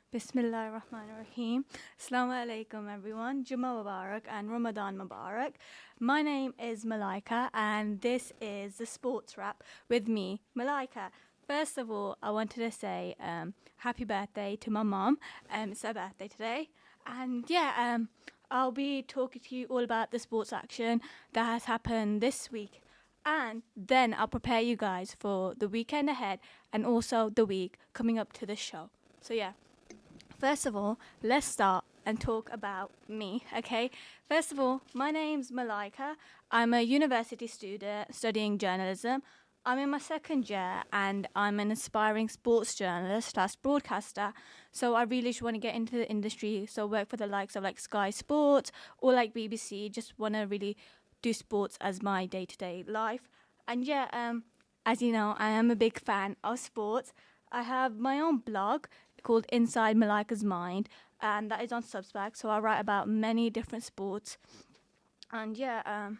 Bismillah ar-Rahman ar-Rahim. Assalamu alaikum everyone. Jummah Mubarak and Ramadan Mubarak. My name is Malaika and this is the Sports Wrap with me, Malaika. First of all, I wanted to say happy birthday to my mom. It's her birthday today. And I'll be talking to you all about the sports action that has happened this week. And then I'll prepare you guys for the weekend ahead and also the week coming up to the show. So yeah. First of all, let's start and talk about me, okay? First of all, my name's Malaika. I'm a university student studying journalism. I'm in my second year and I'm an aspiring sports journalist slash broadcaster. So I really just want to get into the industry. So work for the likes of like Sky Sports or like BBC. Just want to really do sports as my day-to-day life. And as you know, I am a big fan of sports. I have my own blog called Inside Malaika's Mind, and that is on Substack. So I write about many different sports, and I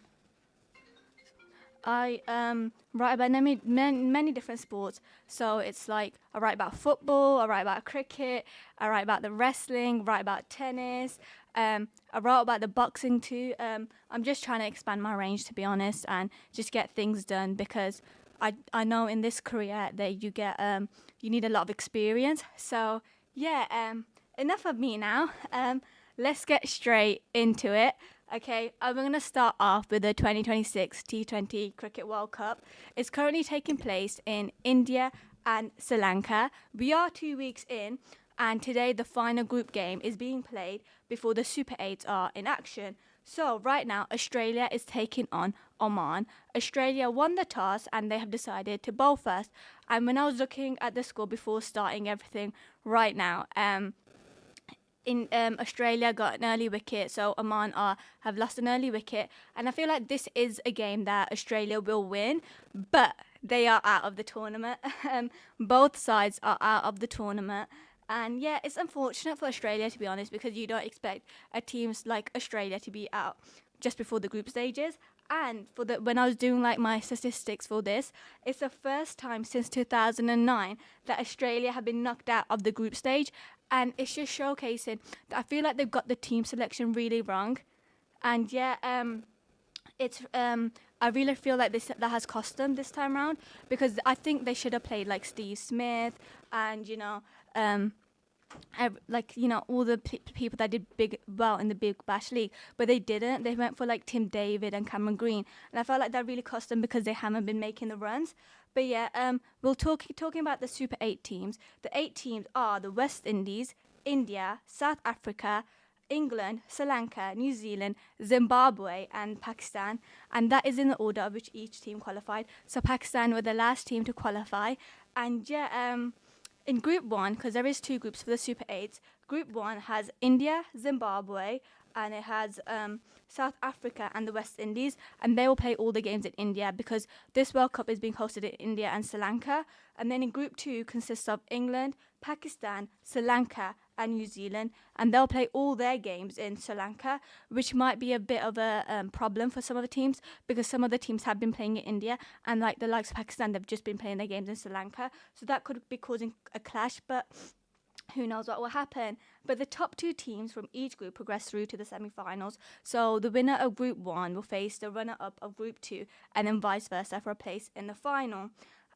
write about many different sports. So it's like I write about football, I write about cricket, I write about the wrestling, write about tennis. I wrote about the boxing too. I'm just trying to expand my range, to be honest, and just get things done because I know in this career that you need a lot of experience. So enough of me now. Let's get straight into it. Okay, I'm going to start off with the 2026 T20 Cricket World Cup. It's currently taking place in India and Sri Lanka. We are 2 weeks in, and today the final group game is being played before the Super 8s are in action. So right now, Australia is taking on Oman. Australia won the toss and they have decided to bowl first. And when I was looking at the score before starting everything right now, Australia got an early wicket, so Oman have lost an early wicket. And I feel like this is a game that Australia will win, but they are out of the tournament. Both sides are out of the tournament. And yeah, it's unfortunate for Australia, to be honest, because you don't expect a team like Australia to be out just before the group stages. And when I was doing like my statistics for this, it's the first time since 2009 that Australia have been knocked out of the group stage, and it's just showcasing that I feel like they've got the team selection really wrong. And it's I really feel like that has cost them this time round, because I think they should have played like Steve Smith and all the people that did well in the Big Bash League, but they didn't. They went for like Tim David and Cameron Green, and I felt like that really cost them because they haven't been making the runs. But we'll talking about the Super 8 teams. The 8 teams are the West Indies, India, South Africa, England, Sri Lanka, New Zealand, Zimbabwe, and Pakistan. And that is in the order of which each team qualified. So Pakistan were the last team to qualify. And in Group 1, because there is 2 groups for the Super 8s, Group 1 has India, Zimbabwe, and it has South Africa and the West Indies, and they will play all the games in India because this World Cup is being hosted in India and Sri Lanka. And then in Group 2 consists of England, Pakistan, Sri Lanka, and New Zealand, and they'll play all their games in Sri Lanka, which might be a bit of a problem for some of the teams, because some of the teams have been playing in India, and like the likes of Pakistan, they've just been playing their games in Sri Lanka, so that could be causing a clash, but who knows what will happen. But the top 2 teams from each group progress through to the semi-finals, so the winner of Group 1 will face the runner-up of Group 2, and then vice versa for a place in the final.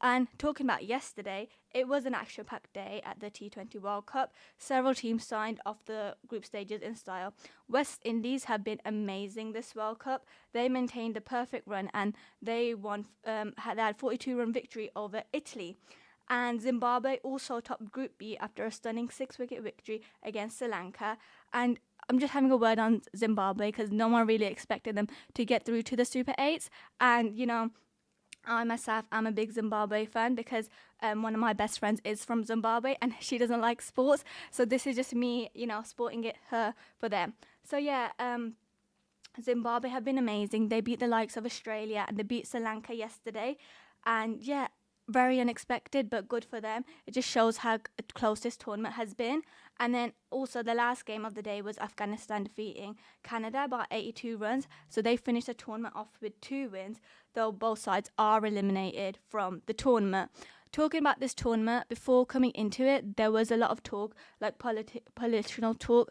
And talking about yesterday, it was an action-packed day at the T20 World Cup. Several teams signed off the group stages in style. West Indies have been amazing this World Cup. They maintained the perfect run and they won. They had 42-run victory over Italy. And Zimbabwe also topped Group B after a stunning 6-wicket victory against Sri Lanka. And I'm just having a word on Zimbabwe because no one really expected them to get through to the Super 8s. And I myself am a big Zimbabwe fan because one of my best friends is from Zimbabwe and she doesn't like sports. So this is just me, sporting her for them. So Zimbabwe have been amazing. They beat the likes of Australia and they beat Sri Lanka yesterday. And very unexpected, but good for them. It just shows how close this tournament has been. And then also the last game of the day was Afghanistan defeating Canada by 82 runs. So they finished the tournament off with 2 wins, though both sides are eliminated from the tournament. talking about this tournament, before coming into it, there was a lot of talk, like political talk,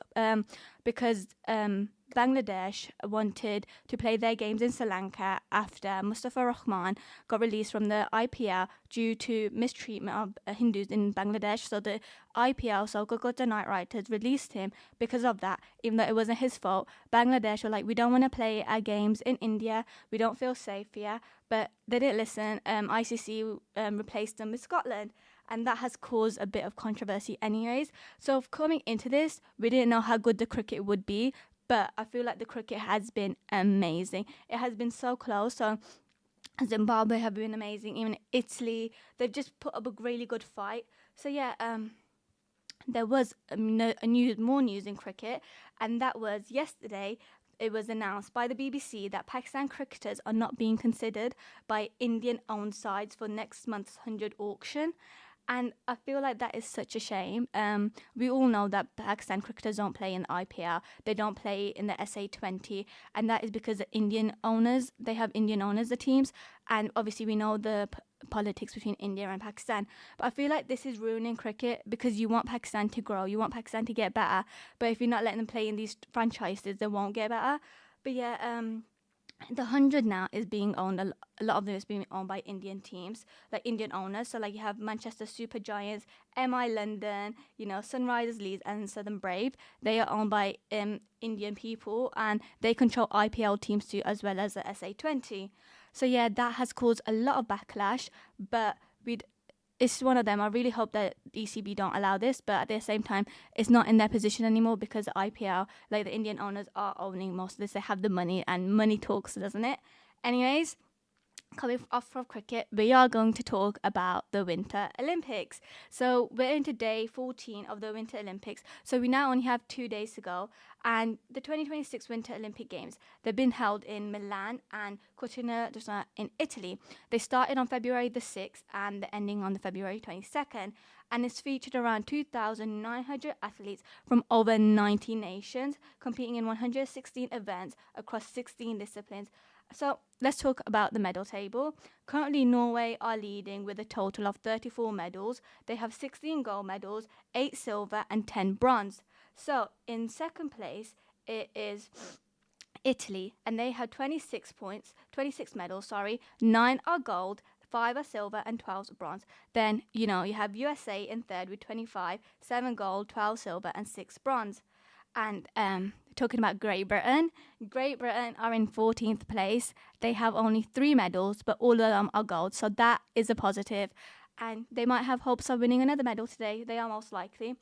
because Bangladesh wanted to play their games in Sri Lanka after Mustafa Rahman got released from the IPL due to mistreatment of Hindus in Bangladesh. So the IPL, so Kolkata Knight Riders, released him because of that, even though it wasn't his fault. Bangladesh were like, we don't want to play our games in India. We don't feel safe here. But they didn't listen. ICC replaced them with Scotland. And that has caused a bit of controversy anyways. So coming into this, we didn't know how good the cricket would be. But I feel like the cricket has been amazing. It has been so close. So Zimbabwe have been amazing. Even Italy, they've just put up a really good fight. So yeah, there was more news in cricket, and that was yesterday. It was announced by the BBC that Pakistan cricketers are not being considered by Indian-owned sides for next month's 100 auction. And I feel like that is such a shame. We all know that Pakistan cricketers don't play in the IPL. They don't play in the SA20. And that is because they have Indian owners, the teams. And obviously we know the politics between India and Pakistan. But I feel like this is ruining cricket because you want Pakistan to grow. You want Pakistan to get better. But if you're not letting them play in these franchises, they won't get better. But yeah, the 100 now is being owned, a lot of them is being owned by Indian teams, like Indian owners. So like you have Manchester Super Giants, MI London, Sunrisers Leeds and Southern Brave. They are owned by Indian people, and they control IPL teams too, as well as the SA20. So yeah, that has caused a lot of backlash, but it's one of them. I really hope that ECB don't allow this, but at the same time, it's not in their position anymore because the IPL, like the Indian owners, are owning most of this. They have the money, and money talks, doesn't it? Anyways, coming off from cricket, we are going to talk about the Winter Olympics. So we're into day 14 of the Winter Olympics. So we now only have 2 days to go. And the 2026 Winter Olympic Games, they've been held in Milan and Cortina d'Ampezzo in Italy. They started on February the 6th and they're ending on the February 22nd. And it's featured around 2,900 athletes from over 90 nations, competing in 116 events across 16 disciplines. So let's talk about the medal table. Currently, Norway are leading with a total of 34 medals. They have 16 gold medals, 8 silver and 10 bronze. So in second place, it is Italy, and they have 26 medals, 9 are gold, 5 are silver and 12 are bronze. Then, you have USA in third with 25, 7 gold, 12 silver and 6 bronze. And talking about Great Britain are in 14th place. They have only 3 medals, but all of them are gold. So that is a positive. And they might have hopes of winning another medal today. They are most likely.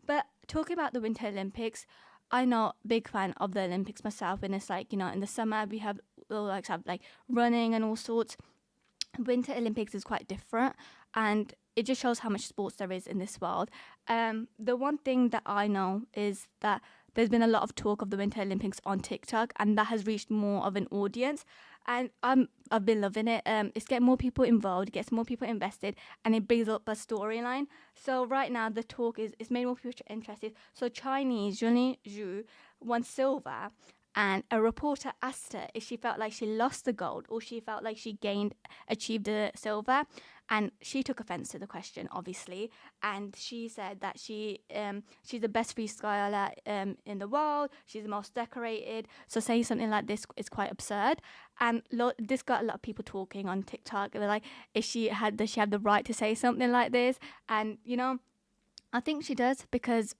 But talking about the Winter Olympics, I know big fan of the Olympics myself. When it's like, in the summer we have running and all sorts. Winter Olympics is quite different, and it just shows how much sports there is in this world. The one thing that I know is that there's been a lot of talk of the Winter Olympics on TikTok, and that has reached more of an audience. And I've been loving it. It's getting more people involved, it gets more people invested, and it brings up a storyline. So right now the talk is it's made more people interested. So Chinese Zheng Zhu won silver, and a reporter asked her if she felt like she lost the gold or she felt like she achieved the silver. And she took offense to the question, obviously. And she said that she's the best freestyler in the world. She's the most decorated. So saying something like this is quite absurd. And this got a lot of people talking on TikTok. They were like, does she have the right to say something like this? And, I think she does, because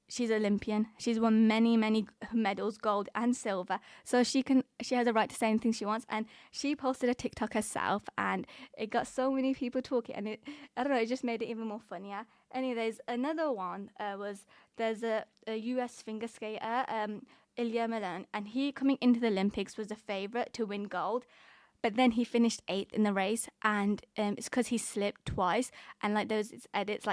she's Olympian. She's won many, many medals, gold and silver. So she has a right to say anything she wants. And she posted a TikTok herself, and it got so many people talking. And it just made it even more funnier. Anyways, another one there's a US figure skater, Ilya Malone, and he, coming into the Olympics, was the favorite to win gold. But then he finished 8th in the race, and it's because he slipped twice. And there was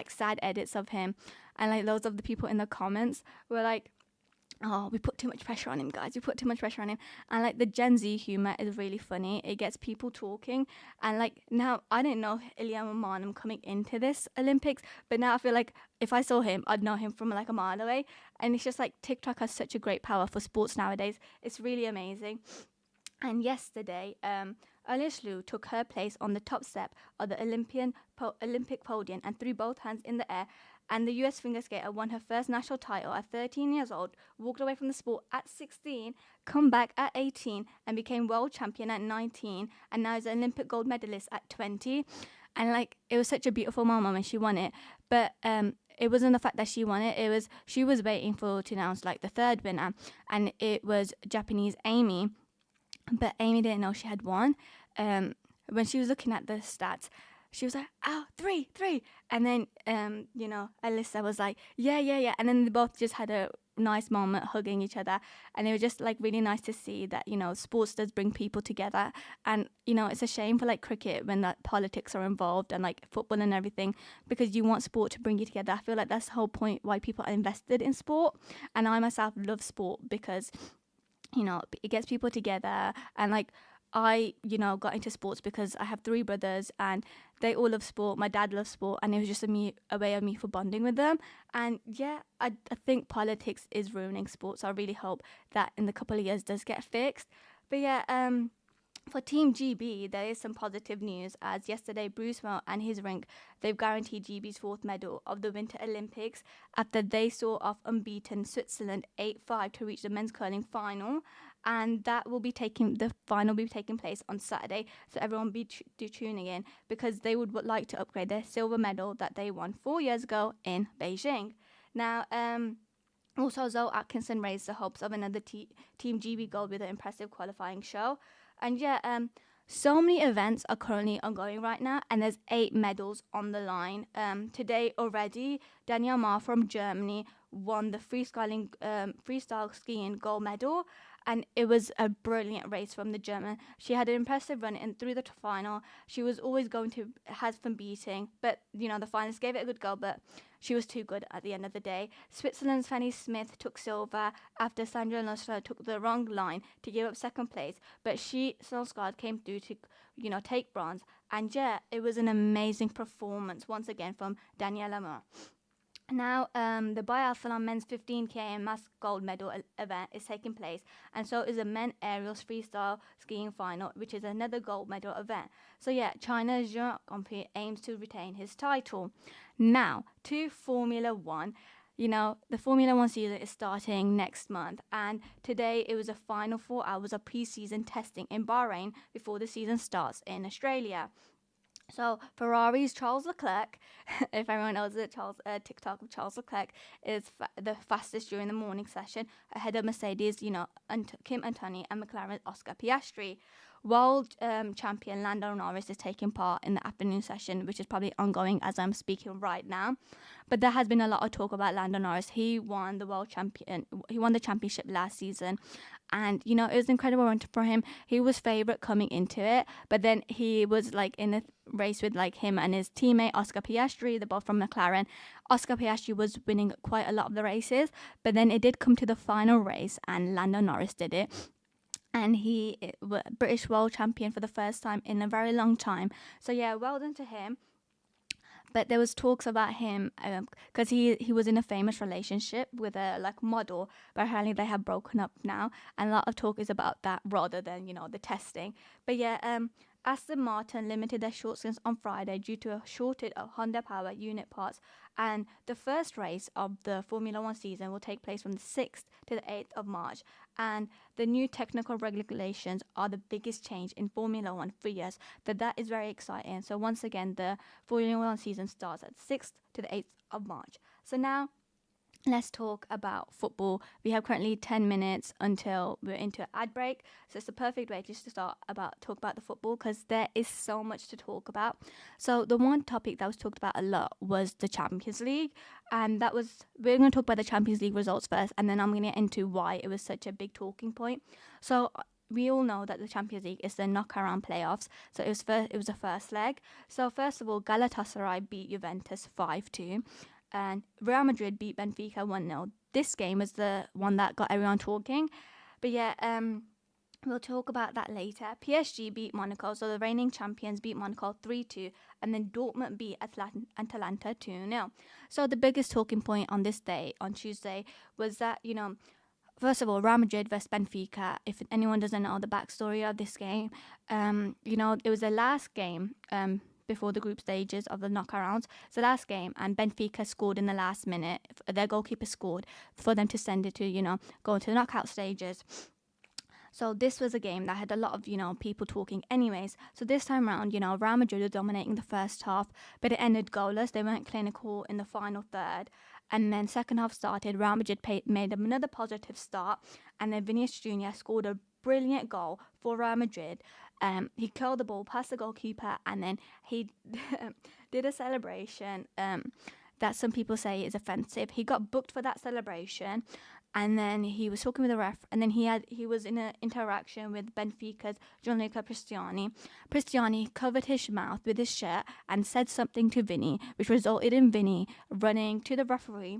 sad edits of him, and loads of the people in the comments were like, "Oh, we put too much pressure on him, guys. We put too much pressure on him." And the Gen Z humor is really funny. It gets people talking. And now, I didn't know Ilya Mamanam coming into this Olympics, but now I feel like if I saw him, I'd know him from a mile away. And it's just TikTok has such a great power for sports nowadays. It's really amazing. And yesterday, Alislu took her place on the top step of the Olympic podium and threw both hands in the air. And the US figure skater won her first national title at 13 years old, walked away from the sport at 16, come back at 18, and became world champion at 19, and now is an Olympic gold medalist at 20. And like, it was such a beautiful moment when she won it. But it wasn't the fact that she won it. It was she was waiting for to announce like the third winner, and it was Japanese Amy, but Amy didn't know she had won. When she was looking at the stats, she was like, "Oh, three," and then Alyssa was like, "Yeah, yeah, yeah," and then they both just had a nice moment hugging each other, and it was just like really nice to see that sports does bring people together. And it's a shame for like cricket when that politics are involved, and like football and everything, because you want sport to bring you together. I feel like that's the whole point why people are invested in sport, and I myself love sport because it gets people together. And like, I got into sports because I have three brothers and they all love sport. My dad loves sport, and it was just a way of me for bonding with them. And yeah, I think politics is ruining sports, so I really hope that in the couple of years does get fixed. But yeah, for Team GB, there is some positive news, as yesterday Bruce Mel and his rink, they've guaranteed GB's fourth medal of the Winter Olympics after they saw off unbeaten Switzerland 8-5 to reach the men's curling final. And the final will be taking place on Saturday, so everyone be tuning in, because they would like to upgrade their silver medal that they won 4 years ago in Beijing. Now, also Zoe Atkinson raised the hopes of another Team GB gold with an impressive qualifying show. And yeah, so many events are currently ongoing right now, and there's 8 medals on the line. Today already, Danielle Ma from Germany won the freestyle skiing gold medal, and it was a brilliant race from the German. She had an impressive run in through the final. She was always going to have fun beating, but the finalists gave it a good go, but she was too good at the end of the day. Switzerland's Fanny Smith took silver after Sandra Lustra took the wrong line to give up second place, but she, Solskjaer, came through to, take bronze. And yeah, it was an amazing performance once again from Daniela Moore. Now, the biathlon men's 15 km mass gold medal event is taking place, and so is a men aerials freestyle skiing final, which is another gold medal event. So yeah, China's Jean Compi aims to retain his title. Now, to Formula One. The Formula One season is starting next month, and today it was a final 4 hours of pre-season testing in Bahrain before the season starts in Australia. So Ferrari's Charles Leclerc, if everyone knows it, TikTok of Charles Leclerc is the fastest during the morning session, ahead of Mercedes, Kim Antoni, and McLaren's Oscar Piastri. World champion Lando Norris is taking part in the afternoon session, which is probably ongoing as I'm speaking right now. But there has been a lot of talk about Lando Norris. He won the championship last season, and it was an incredible run for him. He was favourite coming into it, but then he was like in a race with like him and his teammate Oscar Piastri, they're both from McLaren. Oscar Piastri was winning quite a lot of the races, but then it did come to the final race and Lando Norris did it. And he was British world champion for the first time in a very long time. So yeah, well done to him. But there was talks about him because he was in a famous relationship with a model, but apparently they have broken up now, and a lot of talk is about that rather than the testing. But yeah, Aston Martin limited their short stints on Friday due to a shortage of Honda Power unit parts, and the first race of the Formula One season will take place from the 6th to the 8th of March. And the new technical regulations are the biggest change in Formula One for years. That is very exciting. So once again, the Formula One season starts at 6th to the 8th of March. So now, let's talk about football. We have currently 10 minutes until we're into an ad break, so it's the perfect way just to talk about the football, because there is so much to talk about. So the one topic that was talked about a lot was the Champions League, and we're going to talk about the Champions League results first, and then I'm going to get into why it was such a big talking point. So we all know that the Champions League is the knockaround playoffs, so it was the first leg. So first of all, Galatasaray beat Juventus 5-2. And Real Madrid beat Benfica 1-0. This game was the one that got everyone talking. But yeah, we'll talk about that later. PSG beat Monaco, so the reigning champions beat Monaco 3-2. And then Dortmund beat Atalanta 2-0. So the biggest talking point on this day, on Tuesday, was that, first of all, Real Madrid versus Benfica. If anyone doesn't know the backstory of this game, it was the last game before the group stages of the knockout rounds. It's the last game, and Benfica scored in the last minute. Their goalkeeper scored for them to send it to, go into the knockout stages. So this was a game that had a lot of, people talking anyways. So this time around, Real Madrid were dominating the first half, but it ended goalless. They weren't clinical in the final third. And then second half started, Real Madrid made another positive start, and then Vinicius Jr. scored a brilliant goal for Real Madrid. He curled the ball past the goalkeeper, and then he did a celebration that some people say is offensive. He got booked for that celebration, and then he was talking with the ref, and then he was in an interaction with Benfica's Gianluca Cristiani. Cristiani covered his mouth with his shirt and said something to Vinny, which resulted in Vinny running to the referee.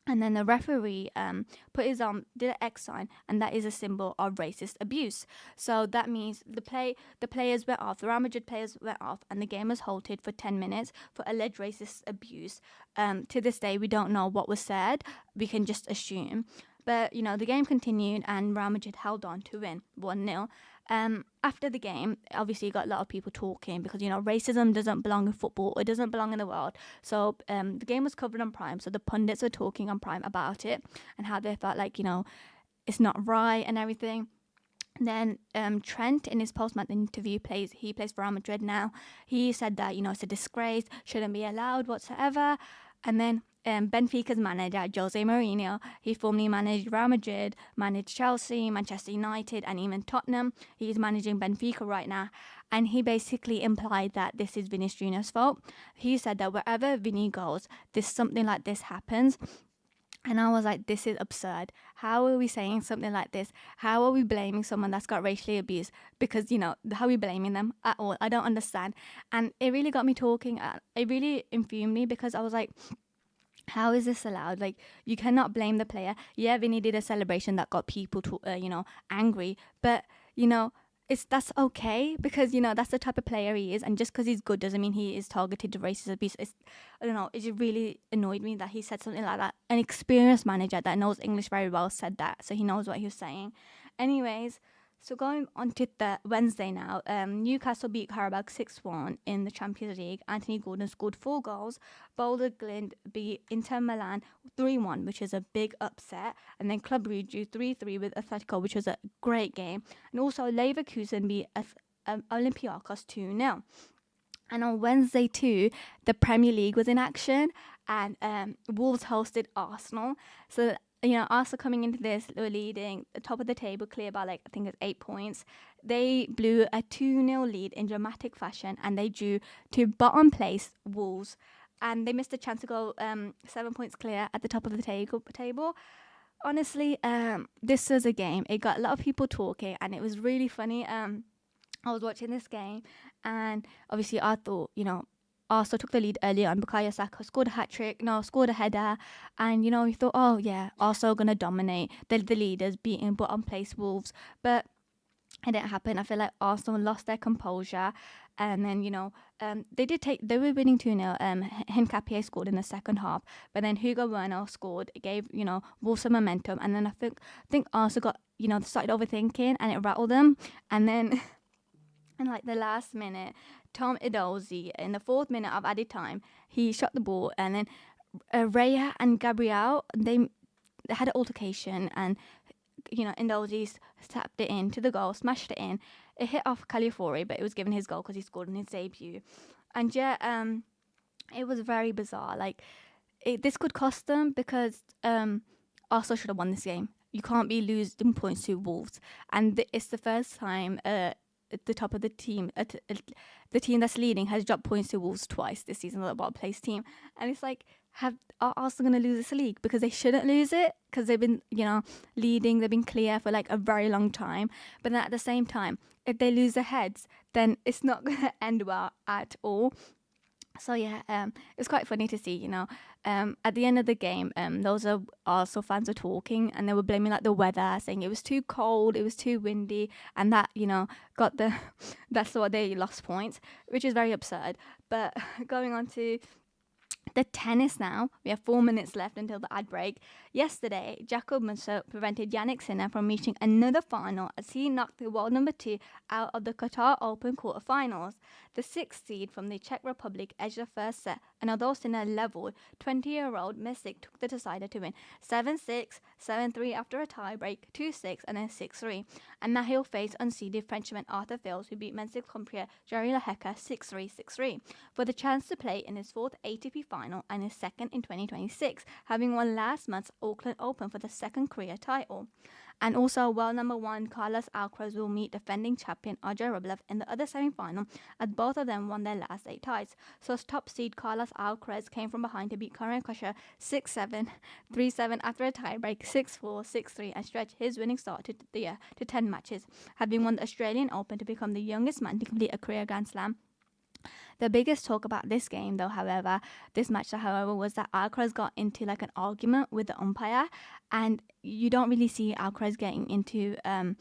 And then the referee put his arm, did an X sign, and that is a symbol of racist abuse. So that means the players went off, the Real Madrid players went off, and the game was halted for 10 minutes for alleged racist abuse. To this day, we don't know what was said. We can just assume. But, the game continued, and Real Madrid held on to win 1-0. After the game, obviously you got a lot of people talking because, racism doesn't belong in football. It doesn't belong in the world. So the game was covered on Prime. So the pundits were talking on Prime about it and how they felt like, it's not right and everything. Then Trent, in his post-match interview, he plays for Real Madrid now. He said that, it's a disgrace, shouldn't be allowed whatsoever. And then Benfica's manager, Jose Mourinho, he formerly managed Real Madrid, managed Chelsea, Manchester United, and even Tottenham. He's managing Benfica right now. And he basically implied that this is Vinicius Junior's fault. He said that wherever Vinny goes, something like this happens. And I was like, this is absurd. How are we saying something like this? How are we blaming someone that's got racially abused? Because, how are we blaming them at all? I don't understand. And it really got me talking. It really infuriated me because I was like, how is this allowed? Like, you cannot blame the player. Yeah, Vinny did a celebration that got people angry. But, that's okay because, that's the type of player he is. And just because he's good doesn't mean he is targeted to racist abuse. I don't know. It just really annoyed me that he said something like that. An experienced manager that knows English very well said that. So he knows what he was saying. Anyways, so going on to the Wednesday now, Newcastle beat Karabakh 6-1 in the Champions League. Anthony Gordon scored 4 goals. Boulder Glint beat Inter Milan 3-1, which is a big upset. And then Club Brugge drew 3-3 with Atletico, which was a great game. And also Leverkusen beat Olympiacos 2-0. And on Wednesday too, the Premier League was in action, and Wolves hosted Arsenal. So Arsenal coming into this, they were leading the top of the table, clear by I think it's 8 points. They blew a 2-0 lead in dramatic fashion, and they drew to bottom place Wolves, and they missed a chance to go 7 points clear at the top of the table. Honestly, this was a game. It got a lot of people talking, and it was really funny. I was watching this game, and obviously I thought, Arsenal took the lead early on. Bukayo Saka scored a header, and we thought, oh yeah, Arsenal gonna dominate the leaders, beating bottom place Wolves, but it didn't happen. I feel like Arsenal lost their composure, and then they were winning 2-0. Hincapié scored in the second half, but then Hugo Bueno scored. It gave Wolves some momentum, and then I think Arsenal got started overthinking, and it rattled them, and then in the last minute, Tom Edozie, in the 4th minute of added time, he shot the ball, and then Raya and Gabriel, they had an altercation, and Edozie tapped it in to the goal, smashed it in. It hit off Califiori, but it was given his goal because he scored in his debut. And it was very bizarre. This could cost them because Arsenal should have won this game. You can't be losing points to Wolves, and it's the first time at the top of the team, the team that's leading has dropped points to Wolves twice this season, the bottom place team. And it's are Arsenal going to lose this league? Because they shouldn't lose it, because they've been, leading, they've been clear for a very long time. But then at the same time, if they lose their heads, then it's not going to end well at all. So yeah, it's quite funny to see, at the end of the game, those are Arsenal fans were talking, and they were blaming the weather, saying it was too cold, it was too windy, and that, that's why they lost points, which is very absurd. But going on to The tennis now. We have 4 minutes left until the ad break. Yesterday, Jakob Musso prevented Yannick Sinner from reaching another final as he knocked the world number two out of the Qatar Open quarterfinals. The sixth seed from the Czech Republic edged the first set, and although Sinner leveled, 20-year-old Misic took the decider to win 7-6, 7-3 after a tiebreak, 2-6, and then 6-3. And now he'll face unseeded Frenchman Arthur Fils, who beat Mensic's compeer Jerry Lehecka 6-3, 6-3, for the chance to play in his fourth ATP final and his second in 2026, having won last month's Auckland Open for the second career title. And also, world number one Carlos Alcaraz will meet defending champion Arjun Rublev in the other semi-final, as both of them won their last 8 ties. So top seed Carlos Alcaraz came from behind to beat Karen Khosrow 6-7, 3-7 after a tiebreak, 6-4, 6-3, and stretch his winning start to the year to 10 matches, having won the Australian Open to become the youngest man to complete a career Grand Slam. The biggest talk about this game, though, however, this match, however, was that Alcaraz got into like an argument with the umpire, and you don't really see Alcaraz getting into an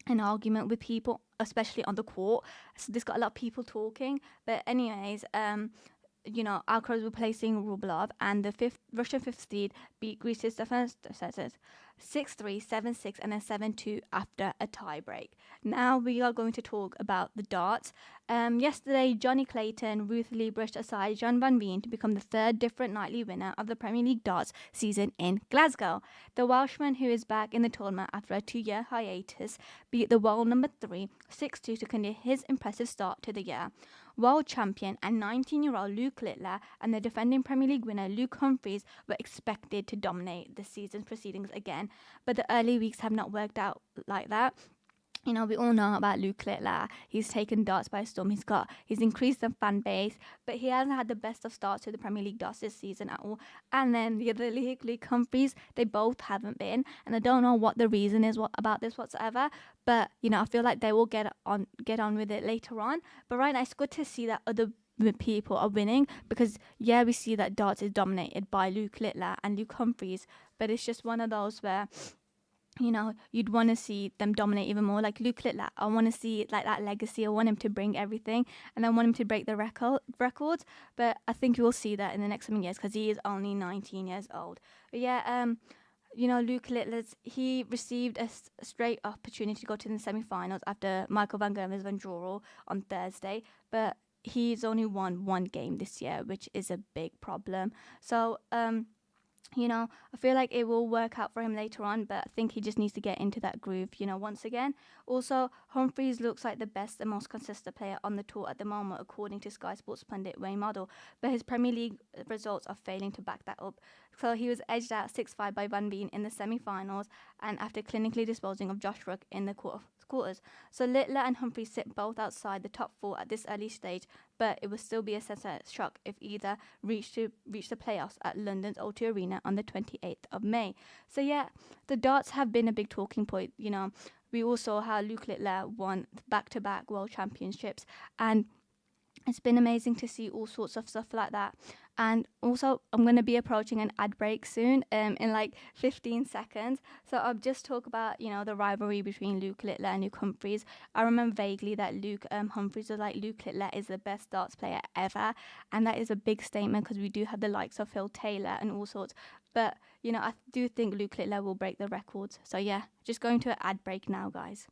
argument with people, especially on the court. So this got a lot of people talking. But anyways, Alcaraz replacing Rublev, and the Russian fifth seed beat Greece's Stefanos Tsitsipas 6-3, 7-6, and then 7-2 after a tiebreak. Now we are going to talk about the darts. Yesterday, Johnny Clayton ruthlessly brushed aside John Van Veen to become the third different nightly winner of the Premier League darts season in Glasgow. The Welshman, who is back in the tournament after a 2-year hiatus, beat the world number 3 6-2 to continue his impressive start to the year. World champion and 19-year-old Luke Littler and the defending Premier League winner Luke Humphries were expected to dominate the season's proceedings again, but the early weeks have not worked out like that. We all know about Luke Littler. He's taken darts by storm. He's increased the fan base, but he hasn't had the best of starts to the Premier League darts this season at all. And then the other league, Luke Humphries, they both haven't been. And I don't know what the reason is about this whatsoever. But I feel like they will get on with it later on. But right now, it's good to see that other people are winning, because we see that darts is dominated by Luke Littler and Luke Humphries, but it's just one of those where you'd want to see them dominate even more. Like Luke Littler, I want to see like that legacy. I want him to bring everything, and I want him to break the records. But I think we'll see that in the next coming years, because he is only 19 years old. But Luke Littler, he received a straight opportunity to go to the semi-finals after Michael van Gerwen's Van Joral on Thursday, but he's only won one game this year, which is a big problem. So I feel like it will work out for him later on, but I think he just needs to get into that groove, once again. Also, Humphries looks like the best and most consistent player on the tour at the moment, according to Sky Sports pundit Wayne Model, but his Premier League results are failing to back that up. So he was edged out 6-5 by Van Veen in the semi-finals, and after clinically disposing of Josh Rook in the quarters. So Littler and Humphries sit both outside the top 4 at this early stage, but it would still be a sense shock if either reach the playoffs at London's O2 Arena on the 28th of May. So the darts have been a big talking point. We all saw how Luke Littler won back-to-back world championships, and it's been amazing to see all sorts of stuff like that. And also, I'm going to be approaching an ad break soon, in like 15 seconds. So I'll just talk about, the rivalry between Luke Littler and Luke Humphries. I remember vaguely that Luke Humphries was like, Luke Littler is the best darts player ever. And that is a big statement, because we do have the likes of Phil Taylor and all sorts. But, I do think Luke Littler will break the records. So just going to an ad break now, guys.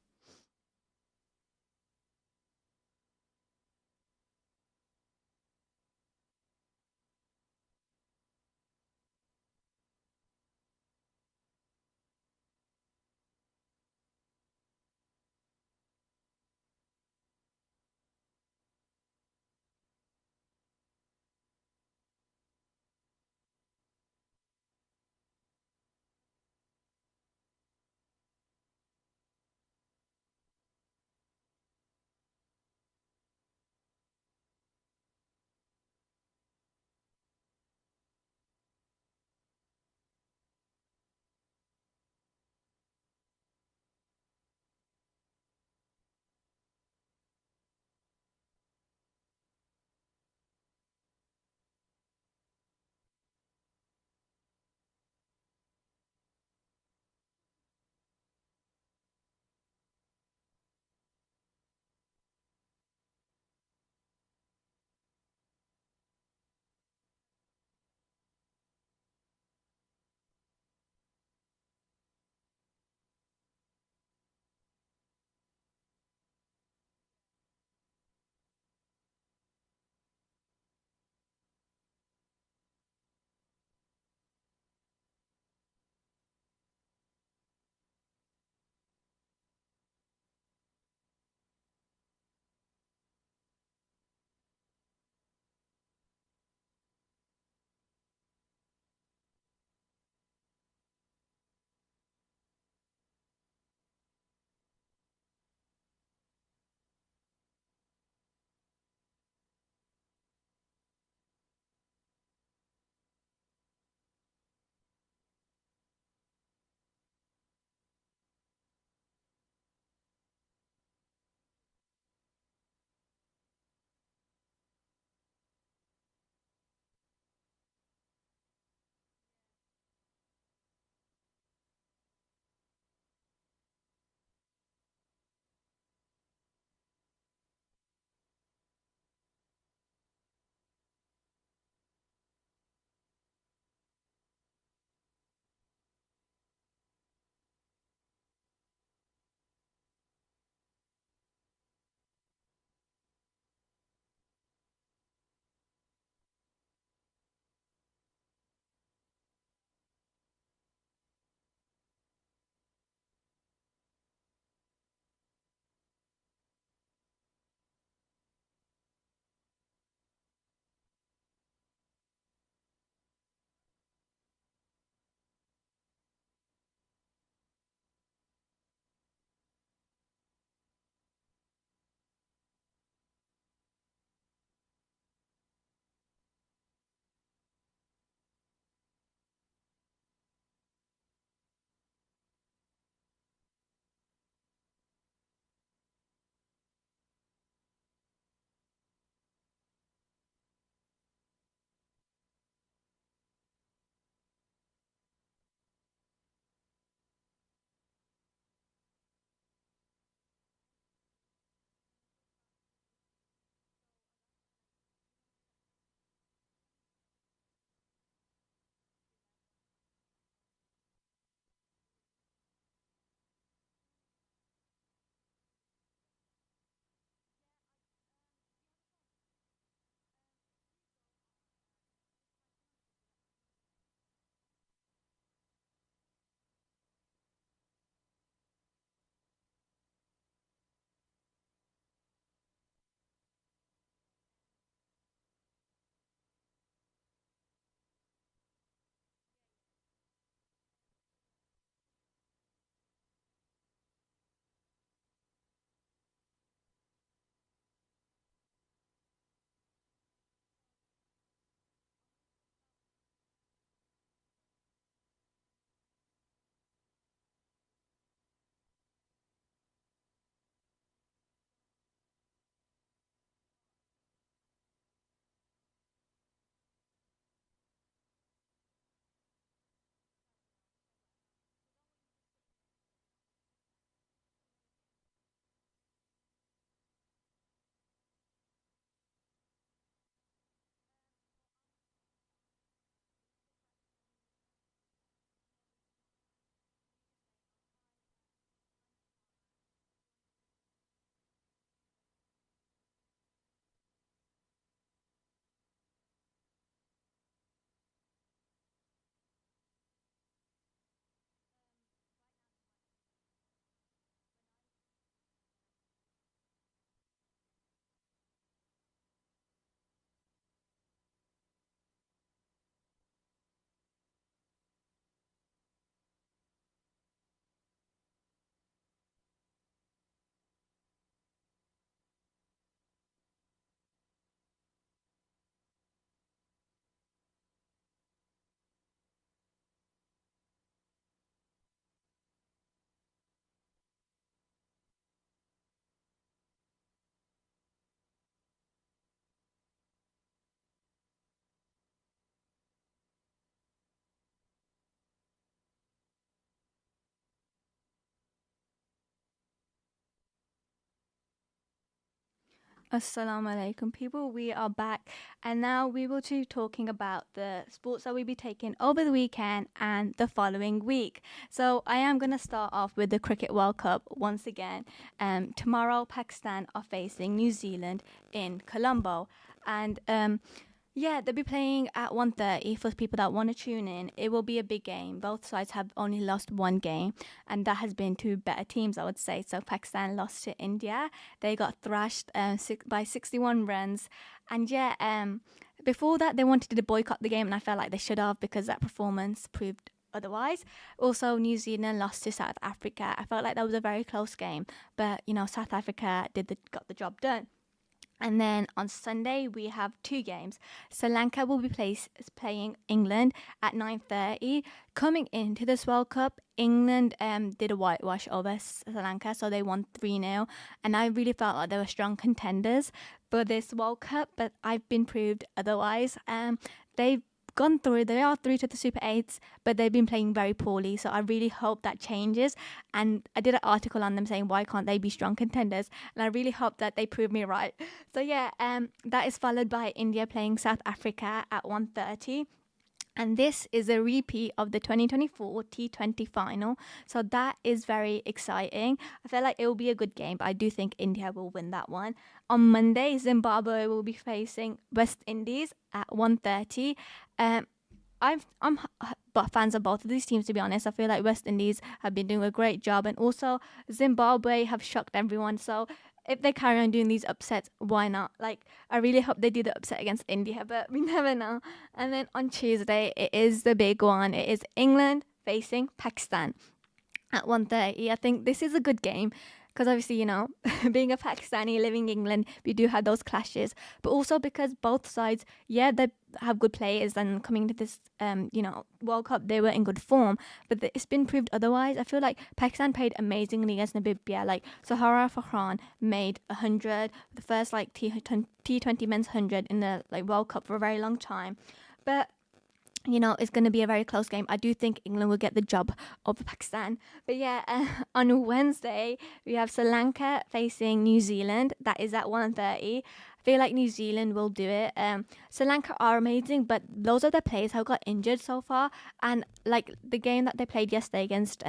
Assalamu alaikum, people. We are back, and now we will be talking about the sports that we'll be taking over the weekend and the following week. So, I am going to start off with the Cricket World Cup once again. Tomorrow, Pakistan are facing New Zealand in Colombo, and yeah, they'll be playing at 1:30 for people that want to tune in. It will be a big game. Both sides have only lost one game, and that has been to better teams, I would say. So Pakistan lost to India. They got thrashed by 61 runs. And yeah, before that, they wanted to boycott the game, and I felt like they should have because that performance proved otherwise. Also, New Zealand lost to South Africa. I felt like that was a very close game, but South Africa got the job done. And then on Sunday we have two games. Sri Lanka will be playing England at 9:30. Coming into this World Cup, England did a whitewash over Sri Lanka, so they won 3-0. And I really felt like they were strong contenders for this World Cup, but I've been proved otherwise. They've gone through. They are through to the Super 8s, but they've been playing very poorly. So I really hope that changes. And I did an article on them saying why can't they be strong contenders, and I really hope that they prove me right. So yeah, that is followed by India playing South Africa at 1:30. And this is a repeat of the 2024 T20 final. So that is very exciting. I feel like it will be a good game, but I do think India will win that one. On Monday, Zimbabwe will be facing West Indies at 1:30. I'm fans of both of these teams, to be honest. I feel like West Indies have been doing a great job, and also Zimbabwe have shocked everyone. So if they carry on doing these upsets, why not? Like, I really hope they do the upset against India, but we never know. And then on Tuesday, it is the big one. It is England facing Pakistan at 1:30. I think this is a good game because obviously, being a Pakistani living in England, we do have those clashes. But also because both sides, yeah, they have good players, and coming to this, World Cup, they were in good form. But it's been proved otherwise. I feel like Pakistan played amazingly against Namibia. Like, Sahara Farhan made 100, the first T20 men's 100 in the World Cup for a very long time. But it's going to be a very close game. I do think England will get the job over Pakistan. But yeah, on Wednesday, we have Sri Lanka facing New Zealand. That is at 1:30. I feel like New Zealand will do it. Sri Lanka are amazing, but those are the players who got injured so far. And the game that they played yesterday against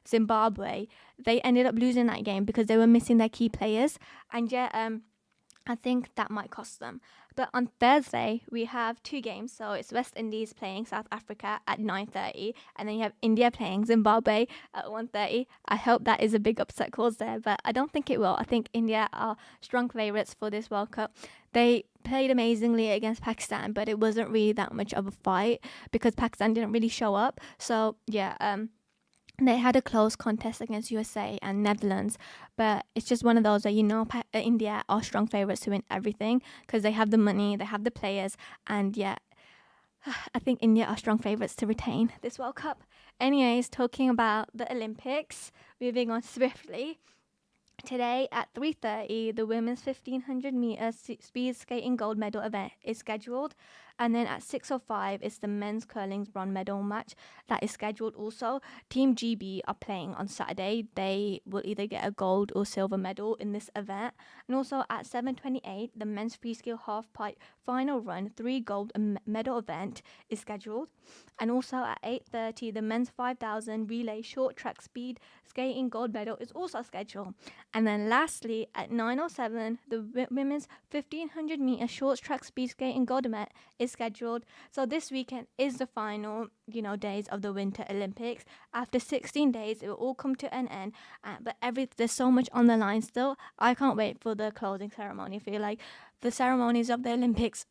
Zimbabwe, they ended up losing that game because they were missing their key players. And yeah, I think that might cost them. But on Thursday, we have two games. So it's West Indies playing South Africa at 9:30. And then you have India playing Zimbabwe at 1:30. I hope that is a big upset cause there, but I don't think it will. I think India are strong favourites for this World Cup. They played amazingly against Pakistan, but it wasn't really that much of a fight because Pakistan didn't really show up. So yeah, they had a close contest against USA and Netherlands, but it's just one of those that India are strong favourites to win everything because they have the money, they have the players, and yeah, I think India are strong favourites to retain this World Cup. Anyways, talking about the Olympics, moving on swiftly. Today at 3:30, the women's 1500 meter speed skating gold medal event is scheduled, and then at 6:05 is the men's curling bronze medal match that is scheduled also. Team GB are playing on Saturday. They will either get a gold or silver medal in this event. And also at 7:28, the men's freestyle half pipe final run 3 gold medal event is scheduled. And also at 8:30, the men's 5000 relay short track speed skating gold medal is also scheduled. And then lastly, at 9:07, the women's 1500 meter short track speed skating gold medal is scheduled. So this weekend is the final, days of the Winter Olympics. After 16 days, it will all come to an end. But there's so much on the line still. I can't wait for the closing ceremony. I feel like the ceremonies of the Olympics,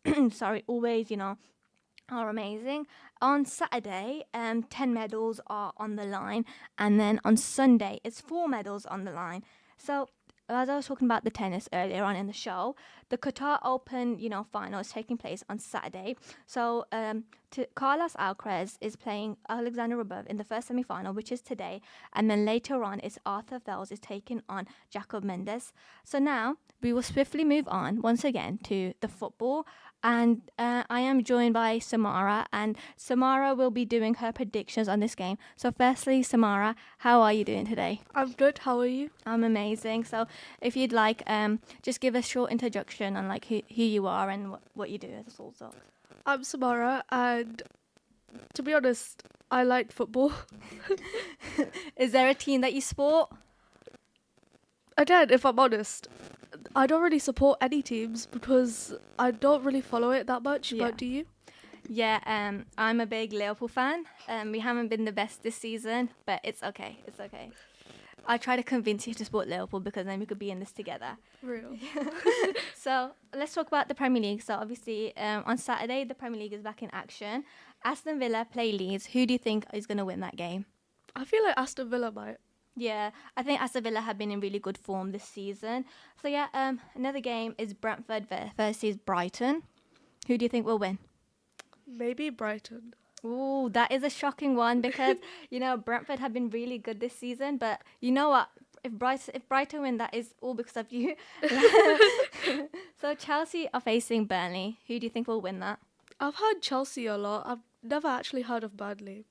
always, are amazing. On Saturday, 10 medals are on the line, and then on Sunday, it's 4 medals on the line. So, as I was talking about the tennis earlier on in the show, the Qatar Open, final is taking place on Saturday. So, Carlos Alcaraz is playing Alexander Rublev in the first semi-final, which is today, and then later on, it's Arthur Fels is taking on Jacob Mendes. So now we will swiftly move on once again to the football. And I am joined by Samara, and Samara will be doing her predictions on this game. So, firstly, Samara, how are you doing today? I'm good. How are you? I'm amazing. So, if you'd like, just give a short introduction on like who you are and what you do as also. I'm Samara, and to be honest, I like football. Is there a team that you support? Again, if I'm honest, I don't really support any teams because I don't really follow it that much. Yeah. But do you? Yeah, I'm a big Liverpool fan. We haven't been the best this season, but it's okay. It's okay. I try to convince you to support Liverpool because then we could be in this together. Real. So let's talk about the Premier League. So obviously, on Saturday, the Premier League is back in action. Aston Villa play Leeds. Who do you think is going to win that game? I feel like Aston Villa might. Yeah, I think Aston Villa have been in really good form this season. So yeah, another game is Brentford versus Brighton. Who do you think will win? Maybe Brighton. Ooh, that is a shocking one because Brentford have been really good this season. But you know what? If Brighton win, that is all because of you. So Chelsea are facing Burnley. Who do you think will win that? I've heard Chelsea a lot. I've never actually heard of Burnley.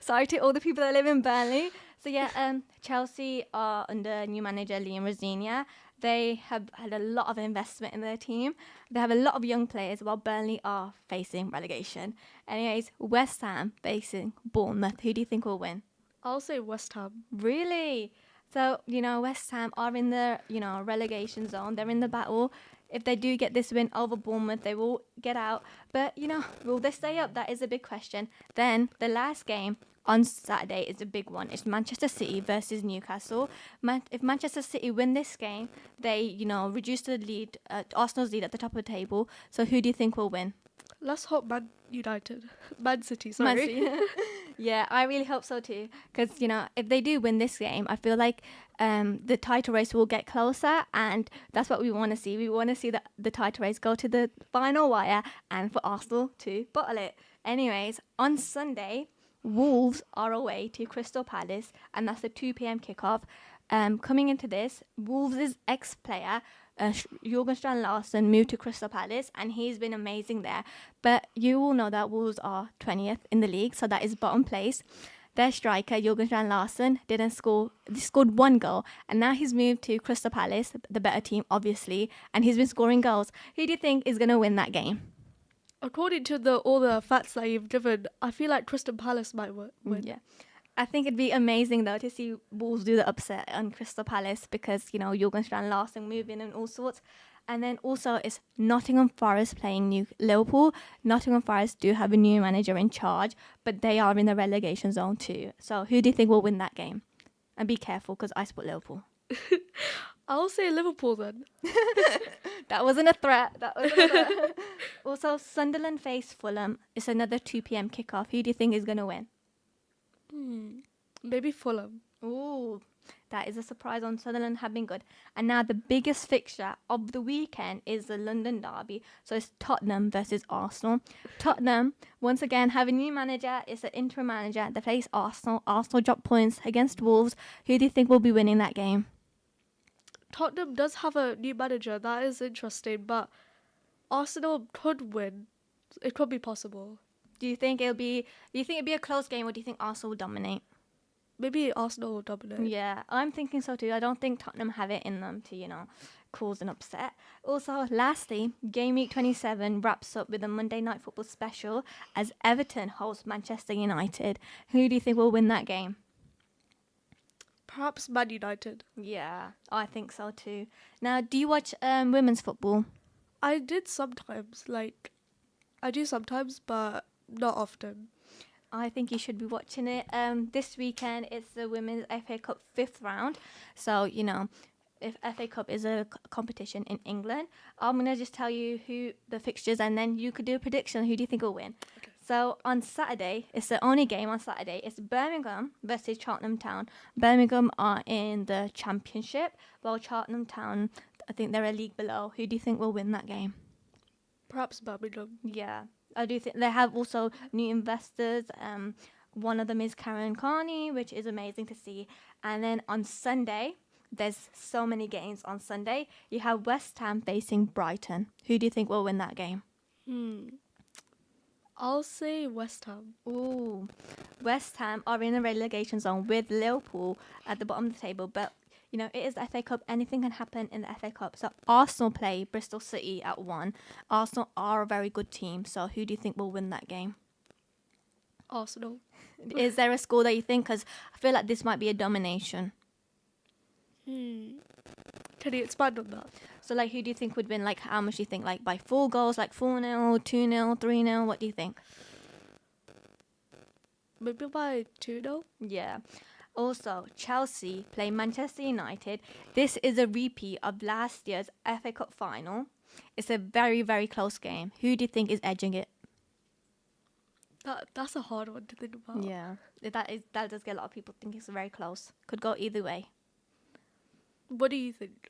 Sorry to all the people that live in Burnley. So yeah, Chelsea are under new manager Liam Rosenior. They have had a lot of investment in their team. They have a lot of young players while Burnley are facing relegation. Anyways, West Ham facing Bournemouth. Who do you think will win? I'll say West Ham. Really? So, West Ham are in the, relegation zone. They're in the battle. If they do get this win over Bournemouth, they will get out. But, will they stay up? That is a big question. Then the last game on Saturday is a big one. It's Manchester City versus Newcastle. If Manchester City win this game, they, reduce the lead, Arsenal's lead at the top of the table. So who do you think will win? Let's hope Man City, sorry. Man City. Yeah, I really hope so too. Because, if they do win this game, I feel like the title race will get closer. And that's what we want to see. We want to see the title race go to the final wire and for Arsenal to bottle it. Anyways, on Sunday, Wolves are away to Crystal Palace. And that's a 2 p.m. kickoff. Coming into this, Wolves' ex-player, Jurgen Strand-Larsen, moved to Crystal Palace and he's been amazing there. But you all know that Wolves are 20th in the league, so that is bottom place. Their striker, Jurgen Strand-Larsen, didn't score. He scored one goal and now he's moved to Crystal Palace, the better team, obviously, and he's been scoring goals. Who do you think is going to win that game? According to all the facts that you've given, I feel like Crystal Palace might win. Yeah. I think it'd be amazing though to see Wolves do the upset on Crystal Palace because, Jurgen Strand-Larsen moving and all sorts. And then also it's Nottingham Forest playing Liverpool. Nottingham Forest do have a new manager in charge, but they are in the relegation zone too. So who do you think will win that game? And be careful because I support Liverpool. I'll say Liverpool then. That wasn't a threat. Also, Sunderland face Fulham. It's another 2 p.m. kickoff. Who do you think is going to win? Maybe Fulham. Ooh, that is a surprise on Sunderland have been good. And now the biggest fixture of the weekend is the London derby. So it's Tottenham versus Arsenal. Tottenham, once again, have a new manager. It's an interim manager. They face Arsenal. Arsenal drop points against Wolves. Who do you think will be winning that game? Tottenham does have a new manager. That is interesting. But Arsenal could win. It could be possible. Do you think it'd be a close game or do you think Arsenal will dominate? Maybe Arsenal will dominate. Yeah, I'm thinking so too. I don't think Tottenham have it in them to, cause an upset. Also, lastly, Game Week 27 wraps up with a Monday Night Football special as Everton host Manchester United. Who do you think will win that game? Perhaps Man United. Yeah, I think so too. Now, do you watch women's football? I do sometimes, but not often. I think you should be watching it. This weekend it's the Women's FA Cup 5th round. So, if FA Cup is a competition in England, I'm going to just tell you who the fixtures and then you could do a prediction. Who do you think will win? Okay. So on Saturday, it's the only game on Saturday. It's Birmingham versus Cheltenham Town. Birmingham are in the Championship, while Cheltenham Town, I think they're a league below. Who do you think will win that game? Perhaps Birmingham. Yeah, I do think they have also new investors. One of them is Karen Carney, which is amazing to see. And then on Sunday, there's so many games on Sunday. You have West Ham facing Brighton. Who do you think will win that game? I'll say West Ham. Ooh, West Ham are in the relegation zone with Liverpool at the bottom of the table, but you know, it is the FA Cup. Anything can happen in the FA Cup. So Arsenal play Bristol City at 1. Arsenal are a very good team. So who do you think will win that game? Arsenal. Is there a score that you think? Because I feel like this might be a domination. Can you expand on that? So like, who do you think would win? Like, how much do you think? Like by 4 goals, like 4-0, 2-0, 3-0? What do you think? Maybe by 2-0? Yeah. Also, Chelsea play Manchester United. This is a repeat of last year's FA Cup final. It's a very, very close game. Who do you think is edging it? That's a hard one to think about. Yeah, that does get a lot of people thinking it's very close. Could go either way. What do you think?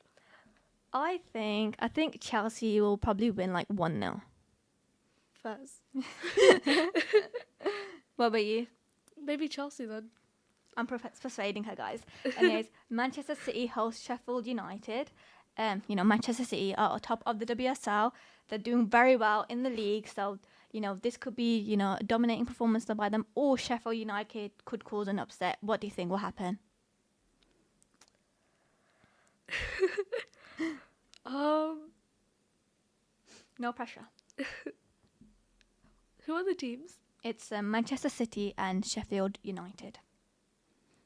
I think Chelsea will probably win like 1-0. First. What about you? Maybe Chelsea then. I'm persuading her, guys. Anyways, Manchester City host Sheffield United. You know, Manchester City are on top of the WSL. They're doing very well in the league. So, you know, this could be, you know, a dominating performance by them, or Sheffield United could cause an upset. What do you think will happen? No pressure. Who are the teams? It's Manchester City and Sheffield United.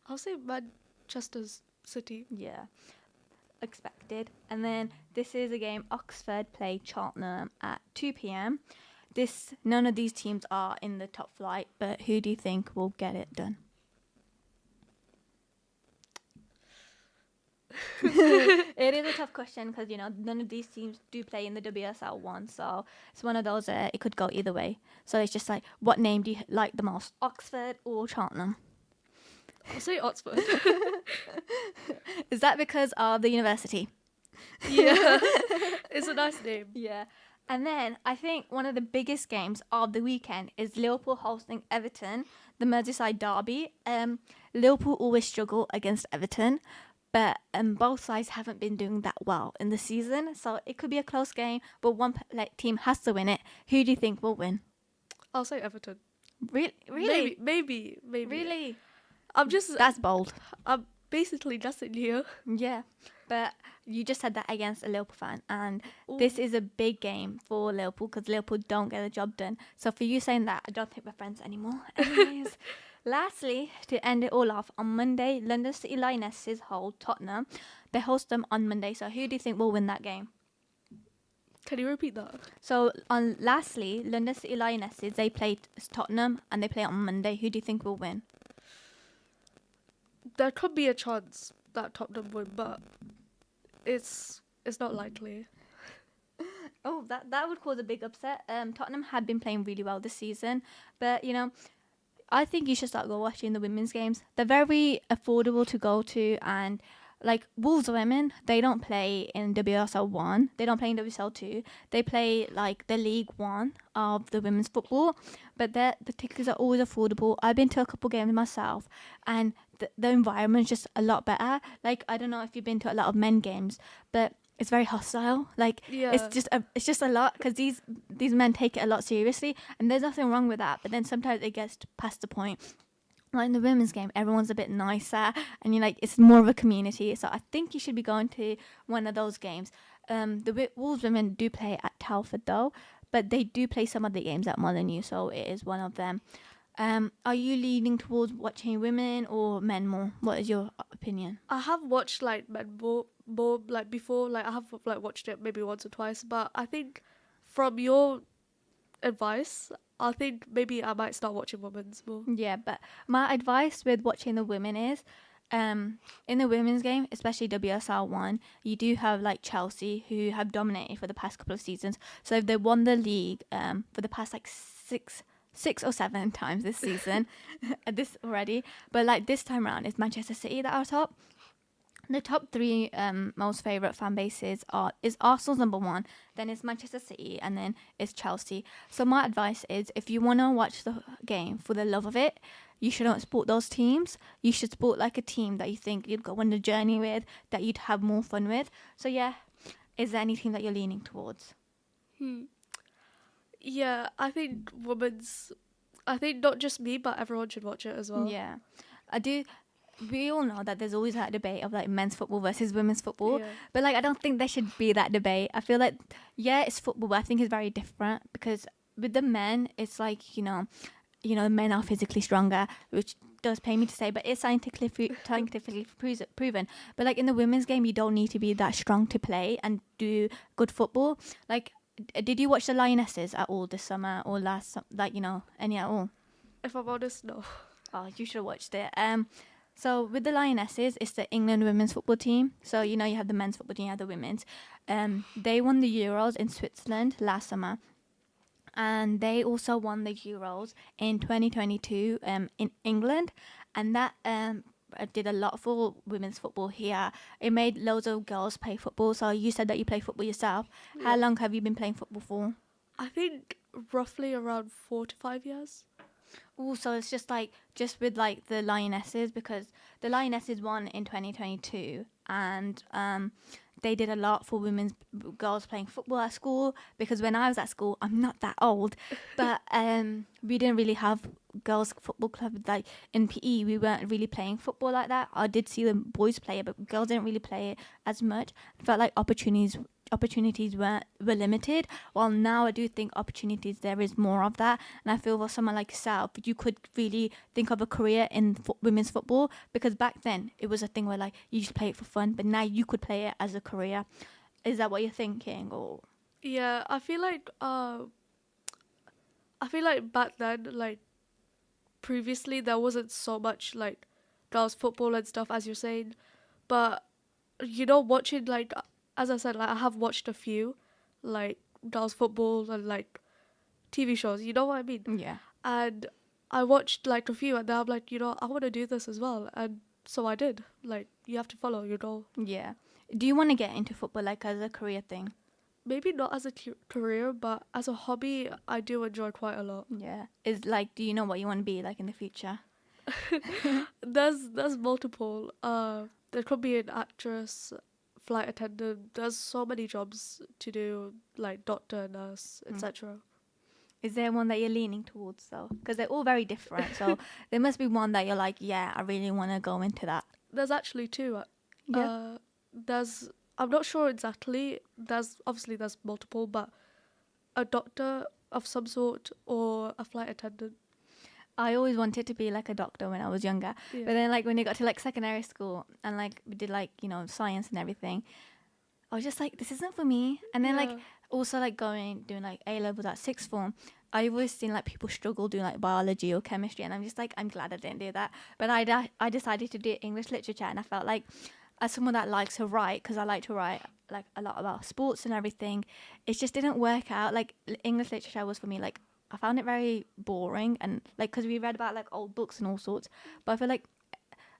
I'll say Manchester City. Yeah, expected. And then this is a game. Oxford play Cheltenham at 2 p.m. None of these teams are in the top flight, but who do you think will get it done? It is a tough question because, you know, none of these teams do play in the WSL 1, so it's one of those, it could go either way. So it's just like, what name do you like the most, Oxford or Cheltenham? I'll say Oxford. Is that because of the university? Yeah, it's a nice name. Yeah. And then I think one of the biggest games of the weekend is Liverpool hosting Everton, the Merseyside derby. Liverpool always struggle against Everton, but both sides haven't been doing that well in the season, so it could be a close game, but one team has to win it. Who do you think will win? I'll say Everton. Really? Maybe. Really? That's bold. I'm basically guessing here. Yeah, but you just said that against a Liverpool fan, and Ooh. this is a big game for Liverpool because Liverpool don't get the job done. So for you saying that, I don't think we're friends anymore. Anyways, lastly, to end it all off, on Monday, London City Lionesses hold Tottenham. They host them on Monday. So who do you think will win that game? Can you repeat that? So lastly, London City Lionesses, they play Tottenham and they play on Monday. Who do you think will win? There could be a chance that Tottenham win, but it's not likely. Oh, that would cause a big upset. Tottenham have been playing really well this season, but you know, I think you should start watching the women's games. They're very affordable to go to, and like Wolves women, they don't play in WSL 1. They don't play in WSL 2. They play like the League 1 of the women's football, but the tickets are always affordable. I've been to a couple games myself, and the environment's just a lot better. Like, I don't know if you've been to a lot of men games, but it's very hostile. Like, Yeah. it's just a lot because these men take it a lot seriously, and there's nothing wrong with that. But then sometimes it gets past the point. Like in the women's game, everyone's a bit nicer, and you're like, it's more of a community. So I think you should be going to one of those games. The Wolves women do play at Telford though, but they do play some of the games at Molineux, so it is one of them. Are you leaning towards watching women or men more? What is your opinion? I have watched like men more like before. Like I have like watched it maybe once or twice, but I think from your advice, I think maybe I might start watching women's more. Yeah, but my advice with watching the women is, in the women's game, especially WSL 1, you do have like Chelsea, who have dominated for the past couple of seasons. So if they won the league for the past like six or seven times this season, this already, but like this time around, it's Manchester City that are top. The top three most favorite fan bases is Arsenal's number one, then it's Manchester City, and then it's Chelsea. So my advice is, if you want to watch the game for the love of it, you shouldn't support those teams. You should support like a team that you think you'd go on a journey with, that you'd have more fun with. So yeah, is there any team that you're leaning towards? Hmm. Yeah, I think women's. I think not just me, but everyone should watch it as well. Yeah, I do. We all know that there's always that debate of like men's football versus women's football, Yeah. but like I don't think there should be that debate. I feel like, yeah, it's football, but I think it's very different, because with the men it's like, men are physically stronger, which does pain me to say, but it's scientifically proven. But like in the women's game, you don't need to be that strong to play and do good football. Like, did you watch the Lionesses at all this summer or any at all? If I'm honest, no. Oh, you should have watched it. So with the Lionesses, it's the England women's football team. So you have the men's football team, you have the women's. They won the Euros in Switzerland last summer, and they also won the Euros in 2022 in England, and that did a lot for women's football here. It made loads of girls play football. So you said that you play football yourself. How long have you been playing football for? I think roughly around 4 to 5 years. Oh, so it's just with like the Lionesses, because the Lionesses won in 2022, and they did a lot for women's girls playing football at school, because when I was at school, I'm not that old, but we didn't really have girls football club. Like in PE, we weren't really playing football like that. I did see the boys play it, but girls didn't really play it as much. I felt like opportunities were limited. While now I do think opportunities, there is more of that, and I feel for someone like yourself, you could really think of a career in women's football, because back then it was a thing where like you just play it for fun, but now you could play it as a career. Is that what you're thinking? Or Yeah, I feel like back then, like previously, there wasn't so much like girls football and stuff as you're saying, but watching, like, as I said, like I have watched a few like girls football and like TV shows. You know what I mean? yeah. And I watched like a few, and then I'm like, I want to do this as well, and so I did. Like, you have to follow, Yeah. Do you want to get into football like as a career thing? Maybe not as a career, but as a hobby, I do enjoy quite a lot. Yeah. Is like, do you know what you want to be like in the future? There's multiple. There could be an actress, flight attendant. There's so many jobs to do, like doctor, nurse, etc. Is there one that you're leaning towards though? Because they're all very different. So there must be one that you're like, yeah, I really want to go into that. There's actually two. Yeah. I'm not sure exactly. There's multiple, but a doctor of some sort or a flight attendant. I always wanted to be like a doctor when I was younger. Yeah. But then like when you got to like secondary school and like we did like, science and everything, I was just like, this isn't for me. And then like Yeah. also like doing like A levels at sixth form, I've always seen like people struggle doing like biology or chemistry, and I'm just like, I'm glad I didn't do that. But I decided to do English literature, and I felt like, as someone that likes to write, because I like to write like a lot about sports and everything, it just didn't work out. Like English literature was for me like, I found it very boring, and like because we read about like old books and all sorts, but I feel like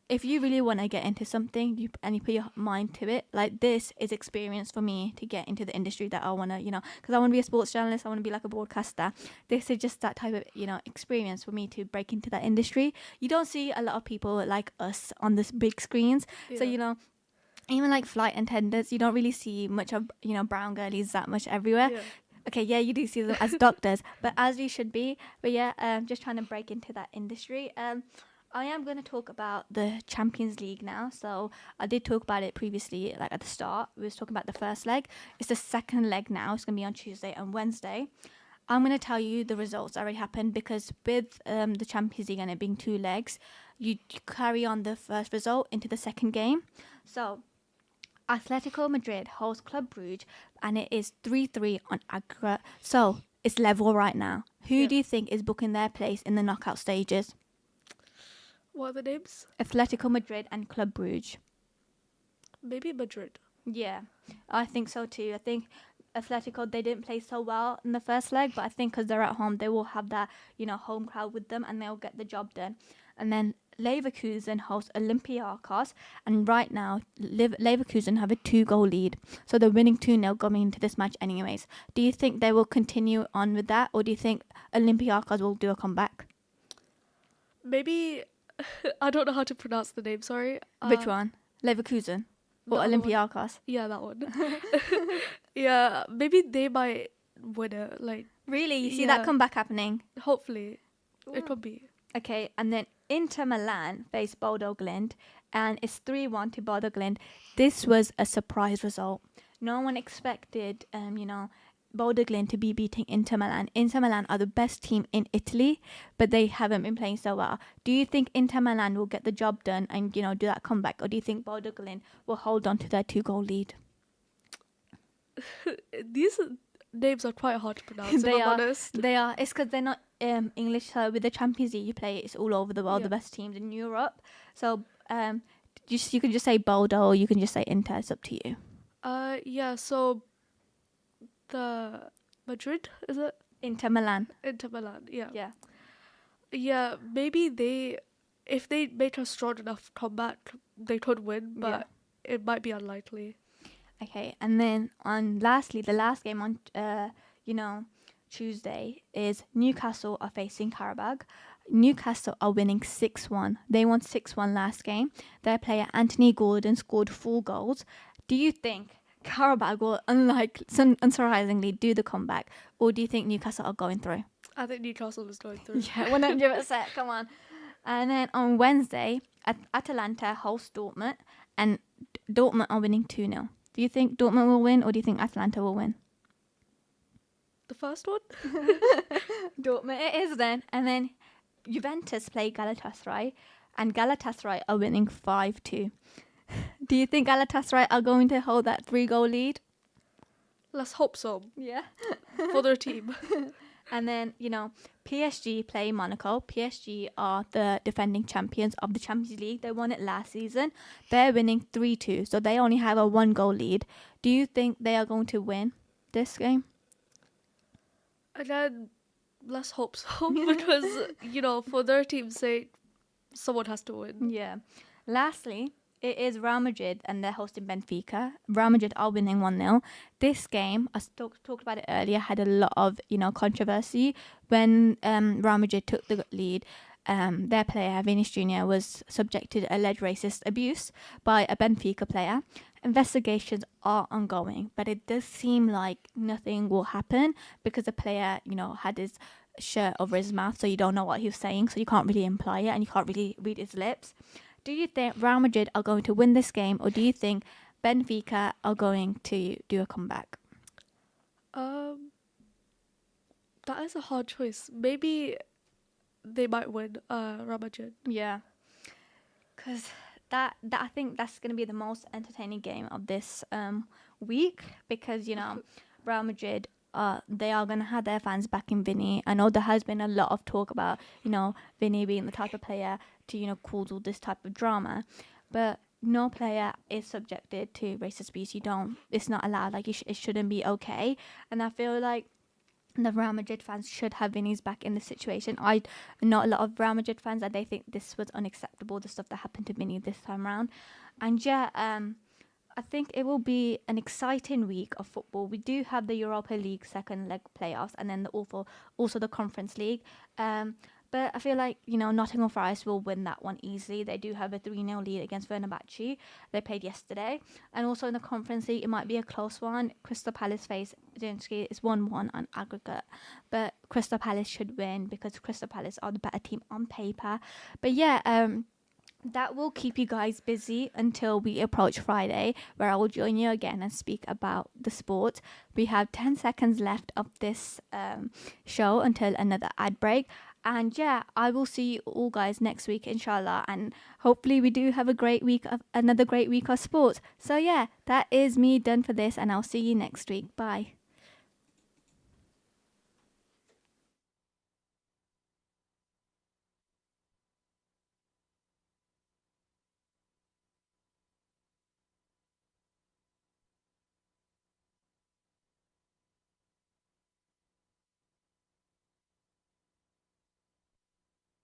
if you really want to get into something and you put your mind to it, like this is experience for me to get into the industry that I want to, because I want to be a sports journalist, I want to be like a broadcaster. This is just that type of, experience for me to break into that industry. You don't see a lot of people like us on this big screens. Yeah. So, even like flight attendants, you don't really see much of, brown girlies that much everywhere. Yeah. Okay, yeah, you do see them as doctors, but as you should be. But yeah, just trying to break into that industry. I am going to talk about the Champions League now. So I did talk about it previously, like at the start. We was talking about the first leg. It's the second leg now. It's going to be on Tuesday and Wednesday. I'm going to tell you the results that already happened, because with the Champions League and it being two legs, you carry on the first result into the second game. So Atletico Madrid hosts Club Brugge, and it is 3-3 on aggregate. So it's level right now. Who do you think is booking their place in the knockout stages? What are the names? Atletico Madrid and Club Brugge. Maybe Madrid. Yeah, I think so too. I think Atletico, they didn't play so well in the first leg, but I think because they're at home, they will have that, home crowd with them, and they'll get the job done. And then Leverkusen host Olympiacos, and right now Leverkusen have a 2-goal lead, so they're winning 2-0 going into this match anyways. Do you think they will continue on with that, or do you think Olympiacos will do a comeback? Maybe I don't know how to pronounce the name. Sorry. Which one? Leverkusen the or other one. Olympiacos? Yeah, that one. Yeah, maybe they might win it. Like, Really? You see that Yeah. comeback happening? hopefully, it could be. Okay, and then Inter Milan face Bodo Glimt, and it's 3-1 to Bodo Glimt. This was a surprise result. No one expected, Bodo Glimt to be beating Inter Milan. Inter Milan are the best team in Italy, but they haven't been playing so well. Do you think Inter Milan will get the job done and, do that comeback, or do you think Bodo Glimt will hold on to their 2-goal lead? These names are quite hard to pronounce. They if I'm are. honest. They are. It's because they're not English. So with the Champions League, you play it's all over the world. Yeah. The best teams in Europe. So you can just say Bodo, or you can just say Inter. It's up to you. Yeah. So the Madrid, is it? Inter Milan. Inter Milan. Yeah. Yeah. Yeah. Maybe if they make a strong enough comeback, they could win, but it might be unlikely. Okay, and then lastly, the last game on Tuesday is Newcastle are facing Karabag. Newcastle are winning 6-1. They won 6-1 last game. Their player Anthony Gordon scored 4 goals. Do you think Karabag will, unsurprisingly, do the comeback, or do you think Newcastle are going through? I think Newcastle is going through. Yeah, 100%. Come on. And then on Wednesday, Atalanta host Dortmund, and Dortmund are winning 2-0. Do you think Dortmund will win, or do you think Atalanta will win? The first one? Dortmund it is then. And then Juventus play Galatasaray, and Galatasaray are winning 5-2. Do you think Galatasaray are going to hold that 3-goal lead? Let's hope so. Yeah. For their team. And then, PSG play Monaco. PSG are the defending champions of the Champions League. They won it last season. They're winning 3-2, so they only have a 1-goal lead. Do you think they are going to win this game? Again, let's hope so. Because, for their team's sake, someone has to win. Yeah. Lastly, it is Real Madrid, and they're hosting Benfica. Real Madrid are winning 1-0. This game, I talked about it earlier, had a lot of, controversy. When Real Madrid took the lead, their player, Vinicius Jr., was subjected to alleged racist abuse by a Benfica player. Investigations are ongoing, but it does seem like nothing will happen because the player, had his shirt over his mouth, so you don't know what he was saying, so you can't really imply it, and you can't really read his lips. Do you think Real Madrid are going to win this game, or do you think Benfica are going to do a comeback? That is a hard choice. Maybe they might win Real Madrid. Yeah, because that I think that's going to be the most entertaining game of this week, because Real Madrid, they are going to have their fans back in Vinny. I know there has been a lot of talk about Vinny being the type of player to cause all this type of drama, but no player is subjected to racist abuse. It's not allowed. Like it shouldn't be okay. And I feel like the Real Madrid fans should have Vinny's back in this situation. I know a lot of Real Madrid fans that they think this was unacceptable, the stuff that happened to Vinny this time around. And yeah, I think it will be an exciting week of football. We do have the Europa League second leg playoffs, and then also the Conference League. But I feel like, Nottingham Forest will win that one easily. They do have a 3-0 lead against Fenerbahce. They played yesterday. And also in the Conference League, it might be a close one. Crystal Palace face Dinski. It's 1-1 on aggregate. But Crystal Palace should win because Crystal Palace are the better team on paper. But yeah, that will keep you guys busy until we approach Friday, where I will join you again and speak about the sport. We have 10 seconds left of this show until another ad break. And yeah, I will see you all guys next week, inshallah. And hopefully we do have another great week of sports. So yeah, that is me done for this, and I'll see you next week. Bye.